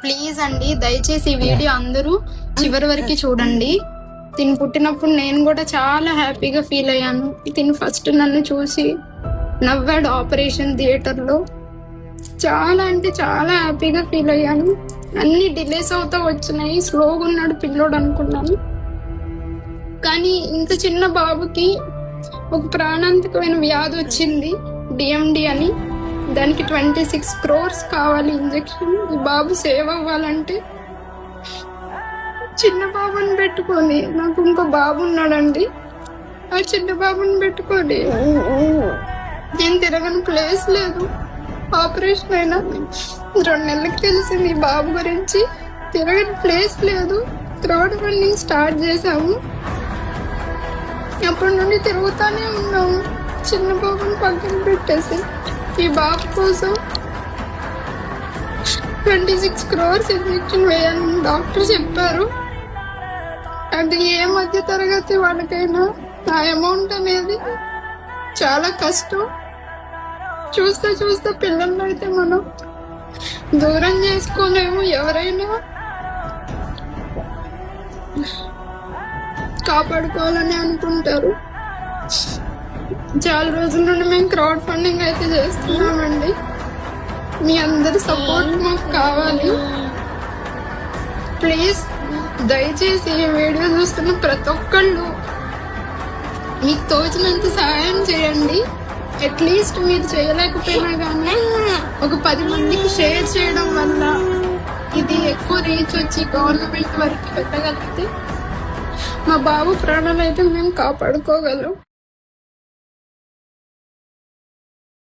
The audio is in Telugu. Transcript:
ప్లీజ్ అండి, దయచేసి ఈ వీడియో అందరూ చివరి వరకు చూడండి. తిని పుట్టినప్పుడు నేను కూడా చాలా హ్యాపీగా ఫీల్ అయ్యాను. తిని ఫస్ట్ నన్ను చూసి నవ్వాడు ఆపరేషన్ థియేటర్లో. చాలా అంటే చాలా హ్యాపీగా ఫీల్ అయ్యాను. అన్ని డిలేస్ అవుతా వచ్చినాయి. స్లోగా ఉన్నాడు పిల్లోడు అనుకున్నాను. కానీ ఇంత చిన్న బాబుకి ఒక ప్రాణాంతకమైన వ్యాధి వచ్చింది, డిఎండి అని. దానికి 26 crores కావాలి ఇంజెక్షన్. ఈ బాబు సేవ్ అవ్వాలంటే చిన్న బాబుని పెట్టుకొని, నాకు ఇంకో బాబు ఉన్నాడండి, ఆ చిన్న బాబుని పెట్టుకొని నేను తిరగని ప్లేస్ లేదు. ఆపరేషన్ అయినా 2 నెలలకు తెలిసింది ఈ బాబు గురించి. తిరగని ప్లేస్ లేదు. క్రౌడ్ ఫండింగ్ స్టార్ట్ చేసాము. అప్పటి నుండి తిరుగుతానే ఉన్నాము. చిన్న బాబుని పక్కన పెట్టేసి ఈ బాబు కోసం 26 crores ఇంజెక్షన్ వేయాలని డాక్టర్ చెప్పారు. అంటే ఏ మధ్య తరగతి వాళ్ళకైనా ఆ అమౌంట్ అనేది చాలా కష్టం. చూస్తే చూస్తే పిల్లల్లో అయితే మనం దూరం చేసుకోలేము. ఎవరైనా కాపాడుకోవాలని అనుకుంటారు. చాలా రోజుల నుండి మేము క్రౌడ్ ఫండింగ్ అయితే చేస్తున్నామండి. మీ అందరి సపోర్ట్ మాకు కావాలి. ప్లీజ్ దయచేసి ఈ వీడియో చూస్తున్న ప్రతి ఒక్కళ్ళు మీకు తోచినంత సహాయం చేయండి. అట్లీస్ట్ మీరు చేయలేకపోయినా కానీ ఒక 10 మందికి షేర్ చేయడం వల్ల ఇది ఎక్కువ రీచ్ వచ్చి గవర్నమెంట్ వరకు పెట్టగలిగితే మా బాబు ప్రాణాలు అయితే మేము కాపాడుకోగలం.